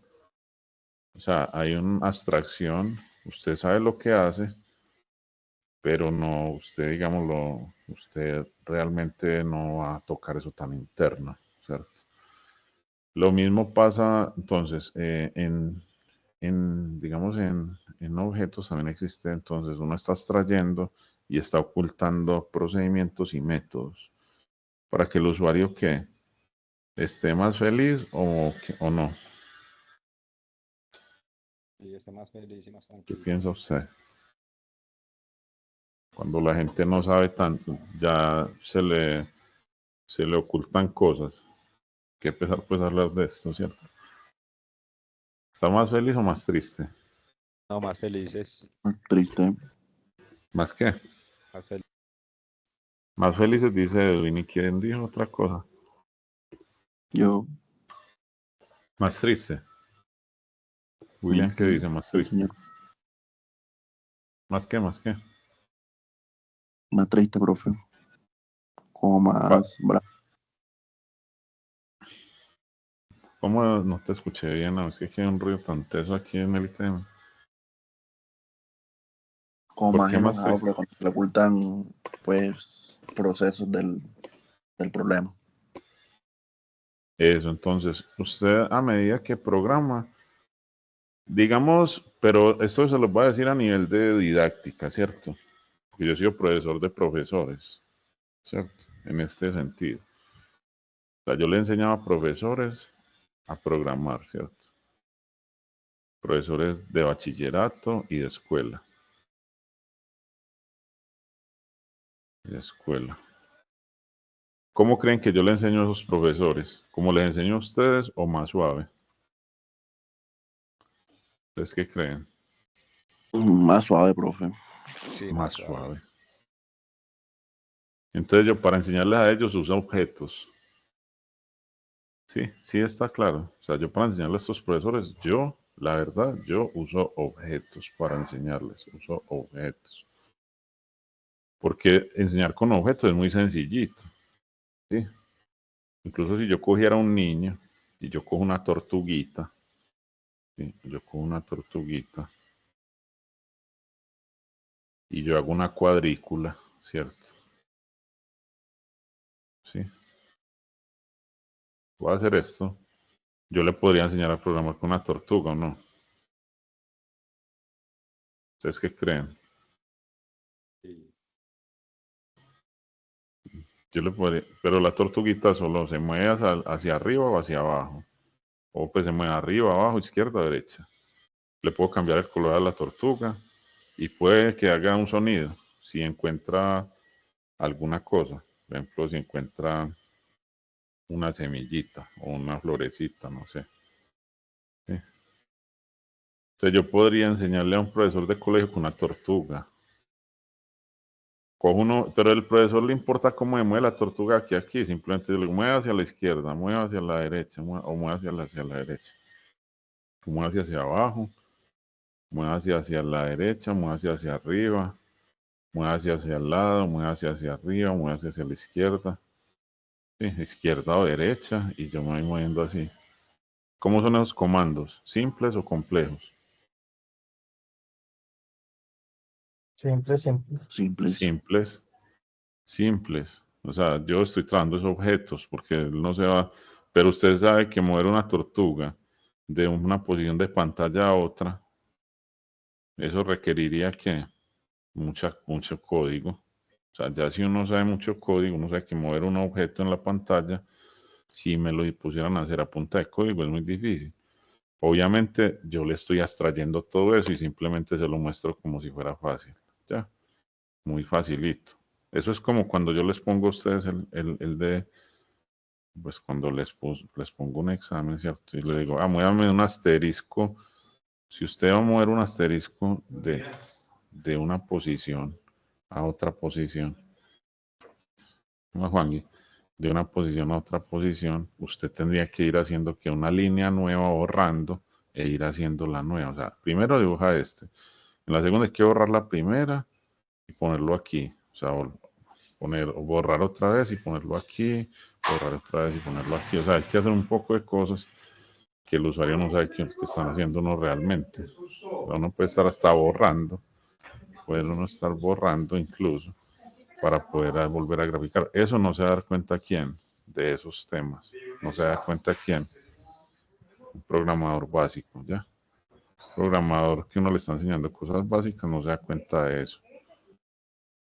O sea, hay una abstracción. Usted sabe lo que hace, pero no, usted realmente no va a tocar eso tan interno, ¿cierto? Lo mismo pasa, entonces, digamos, en objetos también existe, entonces, uno está extrayendo y está ocultando procedimientos y métodos para que el usuario, ¿qué? Esté más feliz o no. Y esté más feliz y más ¿Qué tranquilo. piensa usted? Cuando la gente no sabe tanto, ya se le ocultan cosas. Que empezar pues a hablar de esto, ¿cierto? ¿Está más feliz o más triste? No, más felices. Triste. ¿Más qué? Más felices. Más felices, dice Edwin, ¿y quién dijo otra cosa? Yo. Más triste. William, ¿qué dice? Más Sí, triste. señor. ¿Más qué? ¿Más qué? Más triste, profe. Como Pa- más bravo. ¿Cómo no te escuché bien? No, es que hay un ruido tan teso aquí en el tema. Como ¿Por más qué más enojado, triste? pero cuando se le ocultan, pues, procesos del problema. Eso, entonces, usted a medida que programa, digamos, pero esto se lo voy a decir a nivel de didáctica, ¿cierto? Porque yo he sido profesor de profesores, ¿cierto? En este sentido. O sea, yo le enseñaba a profesores a programar, ¿cierto? Profesores de bachillerato y de escuela. De escuela. ¿Cómo creen que yo le enseño a esos profesores? ¿Cómo les enseño a ustedes o más suave? ¿Ustedes qué creen? Más suave, profe. Sí, Más más suave. suave. Entonces yo para enseñarles a ellos uso objetos. Sí, sí está claro. O sea, yo para enseñarles a estos profesores, la verdad, yo uso objetos para enseñarles. Uso objetos. Porque enseñar con objetos es muy sencillito. ¿Sí? Incluso si yo cogiera un niño y yo cojo una tortuguita, ¿sí? Yo cojo una tortuguita y yo hago una cuadrícula, ¿cierto? Sí. Voy a hacer esto. Yo le podría enseñar a programar con una tortuga, ¿o no? ¿Ustedes qué creen? Sí. Yo le podría, pero la tortuguita solo se mueve hacia arriba o hacia abajo. O pues se mueve arriba, abajo, izquierda, derecha. Le puedo cambiar el color a la tortuga y puede que haga un sonido si encuentra alguna cosa. Por ejemplo, si encuentra una semillita o una florecita, no sé. ¿Sí? Entonces yo podría enseñarle a un profesor de colegio con una tortuga. Cojo uno, pero el profesor le importa cómo se mueve la tortuga aquí, simplemente le mueve hacia la izquierda, mueve hacia la derecha, o mueve hacia la derecha. Mueve hacia abajo, mueve hacia la derecha, mueve hacia arriba, mueve hacia el lado, mueve hacia arriba, mueve hacia la izquierda. Sí, izquierda o derecha, y yo me voy moviendo así. ¿Cómo son esos comandos? ¿Simples o complejos? Siempre. Simples. Simples. Simples. O sea, yo estoy trabajando esos objetos porque él no se va. Pero usted sabe que mover una tortuga de una posición de pantalla a otra, eso requeriría que mucho código. O sea, ya si uno sabe mucho código, uno sabe que mover un objeto en la pantalla, si me lo pusieran a hacer a punta de código, es muy difícil. Obviamente, yo le estoy abstrayendo todo eso y simplemente se lo muestro como si fuera fácil. Ya, muy facilito. Eso es como cuando yo les pongo a ustedes el de, pues cuando les pongo un examen, ¿cierto? Y le digo, muévame un asterisco. Si usted va a mover un asterisco de una posición a otra posición, no, Juangui, de una posición a otra posición, usted tendría que ir haciendo que una línea nueva borrando e ir haciendo la nueva. O sea, primero dibuja este. En la segunda hay que borrar la primera y ponerlo aquí. O sea, borrar otra vez y ponerlo aquí, borrar otra vez y ponerlo aquí. O sea, hay que hacer un poco de cosas que el usuario no sabe que están haciendo uno realmente. Uno puede estar hasta borrando, puede uno estar borrando incluso para poder volver a graficar. Eso no se va a dar cuenta quién de esos temas. No se da cuenta quién. Un programador básico, ¿ya? Un programador que uno le está enseñando cosas básicas no se da cuenta de eso.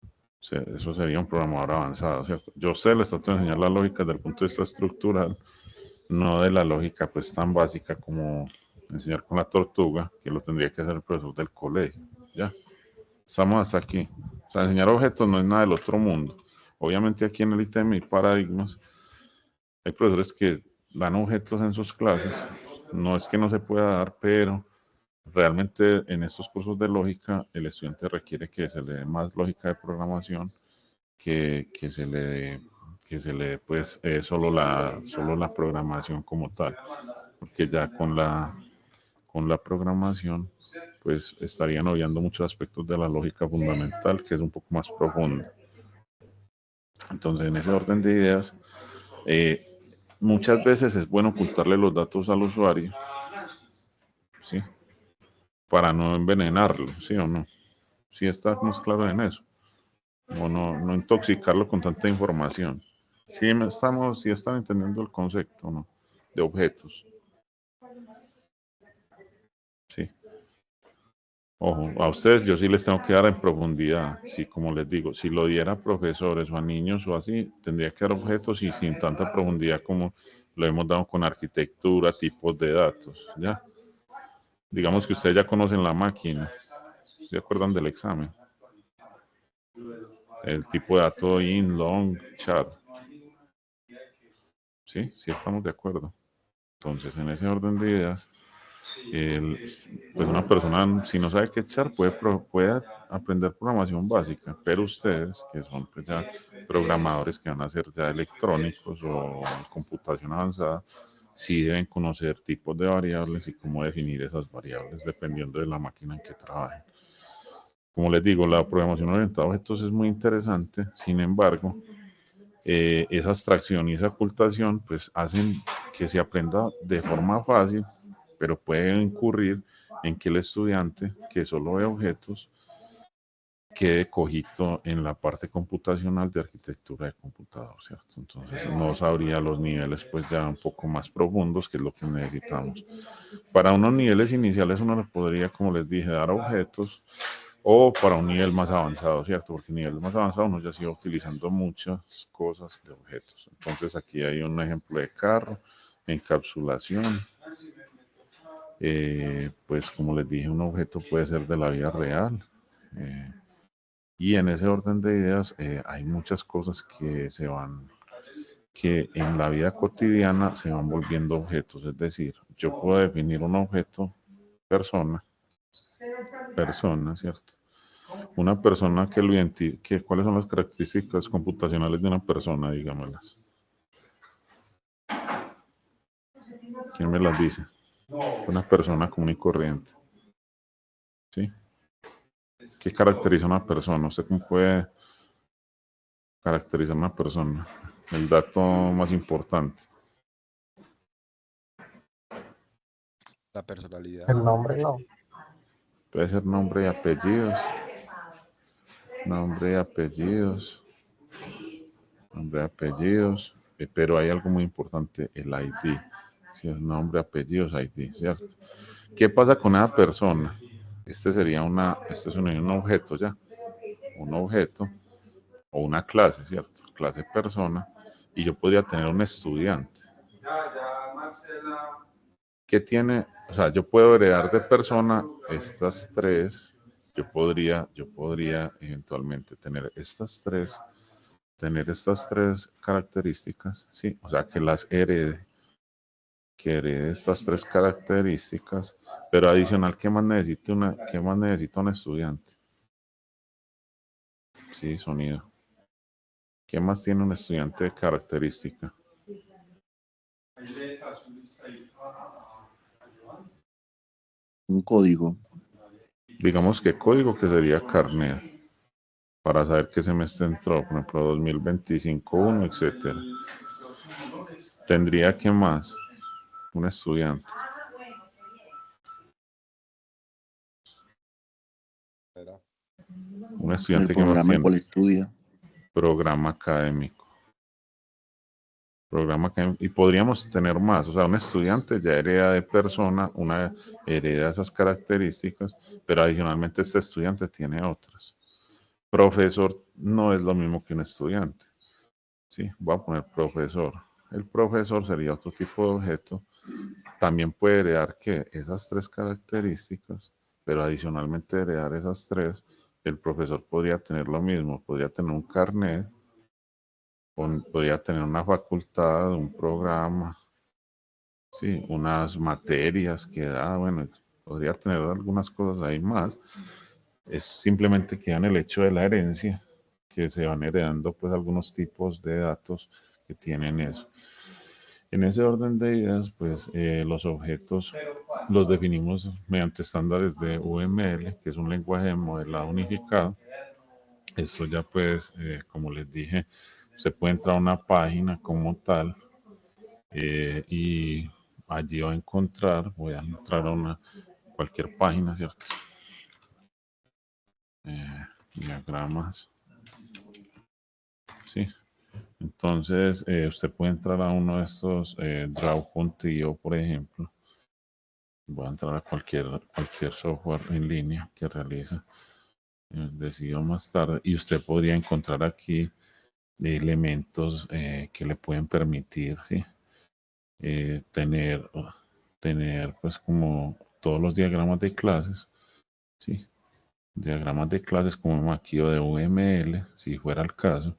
O sea, eso sería un programador avanzado, ¿cierto? Yo a usted le estoy enseñar la lógica desde el punto de vista estructural, no de la lógica pues tan básica como enseñar con la tortuga, que lo tendría que hacer el profesor del colegio, ¿ya? Estamos hasta aquí. O sea, enseñar objetos no es nada del otro mundo. Obviamente aquí en el ITM hay paradigmas. Hay profesores que dan objetos en sus clases. No es que no se pueda dar, pero realmente en estos cursos de lógica el estudiante requiere que se le dé más lógica de programación que se le dé pues solo la programación como tal. Porque ya con la programación pues estarían obviando muchos aspectos de la lógica fundamental, que es un poco más profundo. Entonces, en ese orden de ideas, muchas veces es bueno ocultarle los datos al usuario, ¿sí? Para no envenenarlo, ¿sí o no? Sí estamos claros en eso. O no intoxicarlo con tanta información. Sí están entendiendo el concepto, ¿no? De objetos. Sí. Ojo, a ustedes yo sí les tengo que dar en profundidad, sí, como les digo, si lo diera a profesores o a niños o así, tendría que dar objetos y sin tanta profundidad como lo hemos dado con arquitectura, tipos de datos, ¿ya? Digamos que ustedes ya conocen la máquina, ¿se acuerdan del examen? El tipo de dato in, long, char. ¿Sí? Sí estamos de acuerdo. Entonces, en ese orden de ideas, pues una persona, si no sabe qué echar, puede aprender programación básica, pero ustedes, que son pues ya programadores que van a ser ya electrónicos o computación avanzada, sí deben conocer tipos de variables y cómo definir esas variables dependiendo de la máquina en que trabajen. Como les digo, la programación orientada a objetos es muy interesante, sin embargo, esa abstracción y esa ocultación pues hacen que se aprenda de forma fácil, pero puede incurrir en que el estudiante que solo ve objetos quede cojito en la parte computacional de arquitectura de computador, ¿cierto? Entonces no sabría los niveles pues ya un poco más profundos, que es lo que necesitamos. Para unos niveles iniciales uno le podría, como les dije, dar objetos, o para un nivel más avanzado, ¿cierto? Porque niveles más avanzados uno ya sigue utilizando muchas cosas de objetos. Entonces aquí hay un ejemplo de carro, encapsulación. Pues como les dije, un objeto puede ser de la vida real. Y en ese orden de ideas hay muchas cosas que en la vida cotidiana se van volviendo objetos. Es decir, yo puedo definir un objeto persona, ¿cierto? Una persona que lo identifique, ¿cuáles son las características computacionales de una persona? Dígamelas. ¿Quién me las dice? Una persona común y corriente. ¿Sí? ¿Qué caracteriza a una persona? ¿Usted cómo puede caracterizar a una persona? El dato más importante. La personalidad. El nombre no. Puede ser nombre y apellidos. Nombre y apellidos. Nombre y apellidos. Pero hay algo muy importante, el ID. Si es nombre, apellidos, ID, ¿cierto? ¿Qué pasa con esa persona? Este sería este es un objeto ya. Un objeto o una clase, ¿cierto? Clase persona. Y yo podría tener un estudiante. ¿Qué tiene? O sea, yo puedo heredar de persona estas tres. Yo podría eventualmente tener estas tres características, ¿sí? O sea, que herede estas tres características, pero adicional, ¿qué más necesita un estudiante? Sí, sonido. ¿Qué más tiene un estudiante de característica? Un código. Digamos que código, que sería carnet, para saber qué semestre entró, por ejemplo, 2025, 1, etcétera. Tendría que más un estudiante. Era. Un El estudiante que más programa el tiene. cual estudia. Programa académico. Y podríamos tener más. O sea, un estudiante ya hereda de persona, hereda esas características, pero adicionalmente este estudiante tiene otras. Profesor no es lo mismo que un estudiante. Sí, voy a poner profesor. El profesor sería otro tipo de objeto. También puede heredar que esas tres características, pero adicionalmente heredar esas tres, el profesor podría tener lo mismo, podría tener un carnet, podría tener una facultad, un programa, sí, unas materias que da, bueno, podría tener algunas cosas ahí más. Es simplemente que en el hecho de la herencia, que se van heredando pues algunos tipos de datos que tienen eso. En ese orden de ideas, pues los objetos los definimos mediante estándares de UML, que es un lenguaje de modelado unificado. Esto ya pues, como les dije, se puede entrar a una página como tal y allí va a encontrar, voy a entrar a cualquier página, ¿cierto? Diagramas. Sí. Entonces, usted puede entrar a uno de estos, Draw.io, por ejemplo. Voy a entrar a cualquier software en línea que realiza. Decido más tarde. Y usted podría encontrar aquí elementos que le pueden permitir, ¿sí? Tener pues como todos los diagramas de clases, ¿sí? Diagramas de clases como aquí o de UML, si fuera el caso,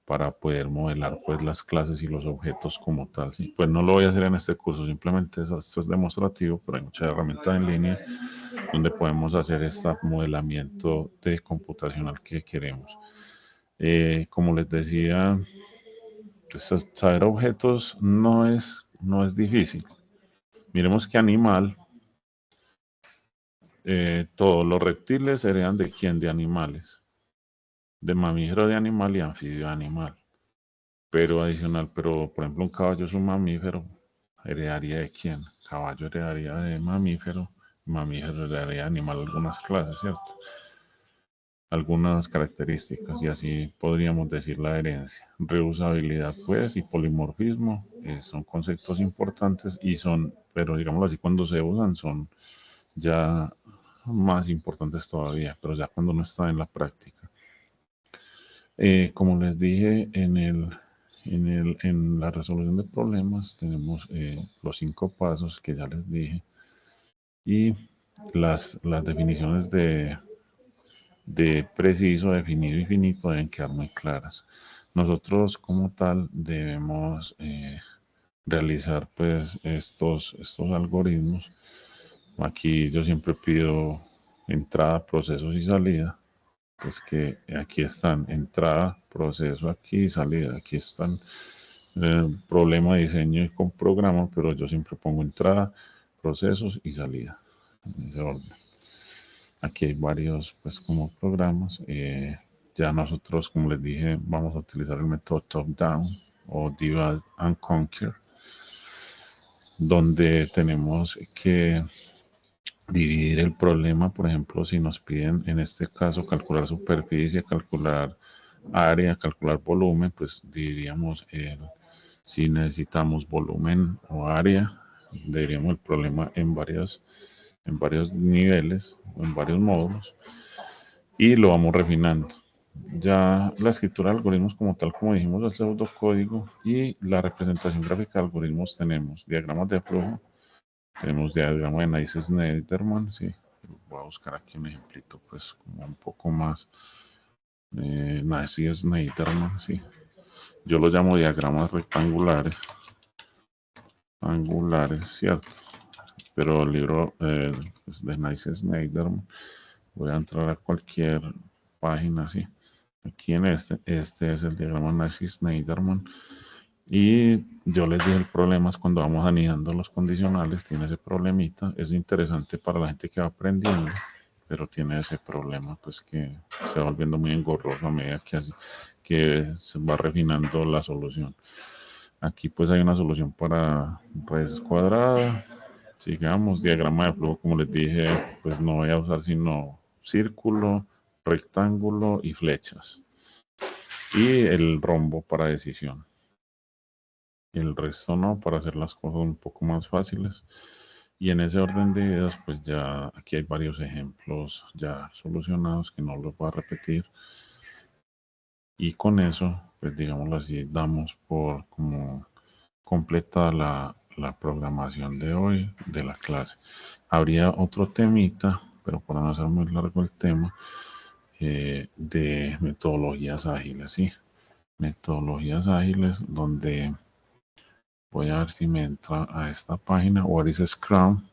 para poder modelar pues las clases y los objetos como tal, ¿sí? Pues no lo voy a hacer en este curso, simplemente esto es demostrativo, pero hay muchas herramientas en línea donde podemos hacer este modelamiento de computacional que queremos. Como les decía, pues, saber objetos no es difícil. Miremos que animal, todos los reptiles heredan de quién, de animales, de mamífero de animal y anfibio de animal. Pero adicional, pero por ejemplo un caballo es un mamífero, ¿heredaría de quién? Caballo heredaría de mamífero, mamífero heredaría de animal algunas clases, ¿cierto? Algunas características y así podríamos decir la herencia. Reusabilidad pues y polimorfismo son conceptos importantes y son, pero digámoslo así, cuando se usan son ya más importantes todavía, pero ya cuando no está en la práctica. Como les dije en la resolución de problemas tenemos los 5 pasos que ya les dije y las definiciones de preciso, definido y finito deben quedar muy claras. Nosotros como tal debemos realizar pues estos algoritmos. Aquí yo siempre pido entrada, procesos y salida. Pues que aquí están entrada, proceso aquí y salida. Aquí están problema, diseño y con programa, pero yo siempre pongo entrada, procesos y salida. En ese orden. Aquí hay varios, pues, como programas. Ya nosotros, como les dije, vamos a utilizar el método top-down o divide and conquer, donde tenemos que dividir el problema. Por ejemplo, si nos piden, en este caso, calcular superficie, calcular área, calcular volumen, pues dividiríamos si necesitamos volumen o área, dividiríamos el problema en varios niveles o en varios módulos y lo vamos refinando. Ya la escritura de algoritmos como tal, como dijimos, el pseudocódigo y la representación gráfica de algoritmos tenemos diagramas de flujo, tenemos diagrama de Naisy-Sneiderman, sí. Voy a buscar aquí un ejemplito, pues, como un poco más. Naisy-Sneiderman, sí. Yo lo llamo diagramas rectangulares. Angulares, ¿cierto? Pero el libro es de Naisy-Sneiderman. Voy a entrar a cualquier página, sí. Aquí en este es el diagrama Naisy-Sneiderman. Y yo les dije el problema es cuando vamos anidando los condicionales, tiene ese problemita. Es interesante para la gente que va aprendiendo, pero tiene ese problema, pues que se va volviendo muy engorroso a medida que se va refinando la solución. Aquí pues hay una solución para raíz cuadrada. Sigamos, diagrama de flujo, como les dije, pues no voy a usar sino círculo, rectángulo y flechas. Y el rombo para decisión. El resto no, para hacer las cosas un poco más fáciles. Y en ese orden de ideas, pues ya aquí hay varios ejemplos ya solucionados que no los voy a repetir. Y con eso, pues digámoslo así, damos por como completa la programación de hoy de la clase. Habría otro temita, pero para no hacer muy largo el tema, de metodologías ágiles, ¿sí? Metodologías ágiles donde voy a ver si me entra a esta página, What is Scrum?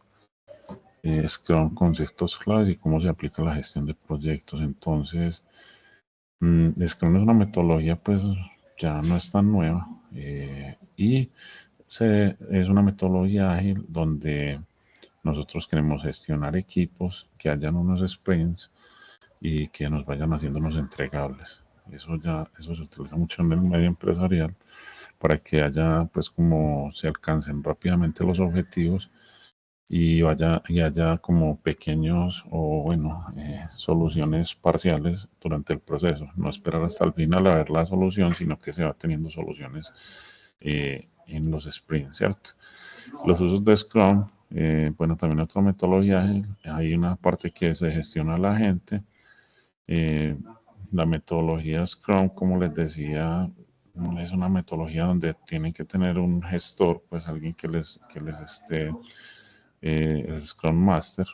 Scrum, conceptos claves y cómo se aplica la gestión de proyectos. Entonces, Scrum es una metodología, pues ya no es tan nueva y es una metodología ágil donde nosotros queremos gestionar equipos, que hayan unos sprints y que nos vayan haciendo unos entregables. Eso se utiliza mucho en el medio empresarial para que haya, pues, como se alcancen rápidamente los objetivos y haya como pequeños o bueno, soluciones parciales durante el proceso. No esperar hasta el final a ver la solución, sino que se va teniendo soluciones en los sprints, ¿cierto? Los usos de Scrum, bueno, también otra metodología, hay una parte que se gestiona a la gente. La metodología Scrum, como les decía, es una metodología donde tienen que tener un gestor, pues alguien que les esté, el Scrum Master.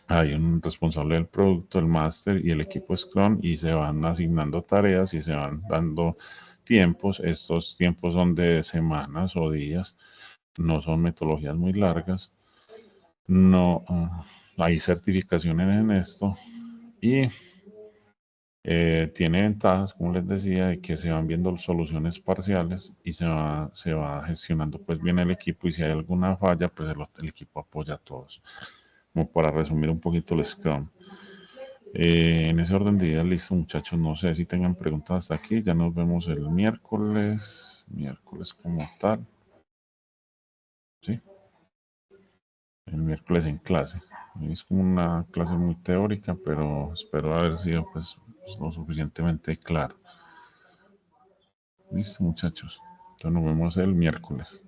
Hay un responsable del producto, el Master y el equipo Scrum, y se van asignando tareas y se van dando tiempos. Estos tiempos son de semanas o días, no son metodologías muy largas. No hay certificaciones en esto y tiene ventajas, como les decía, de que se van viendo soluciones parciales y se va gestionando pues bien el equipo, y si hay alguna falla, pues el equipo apoya a todos. Como para resumir un poquito el Scrum. En ese orden de ideas, listo, muchachos. No sé si tengan preguntas hasta aquí. Ya nos vemos el miércoles como tal. ¿Sí? El miércoles en clase. Es como una clase muy teórica, pero espero haber sido pues lo suficientemente claro. Listo, muchachos. Entonces nos vemos el miércoles.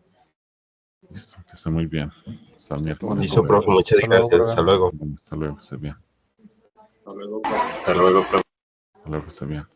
Listo, que esté muy bien. Hasta el miércoles. Listo, profe, muchas Hasta luego, gracias. Hasta luego. Hasta luego, que esté bien. Hasta luego, profe. Hasta luego, que esté bien.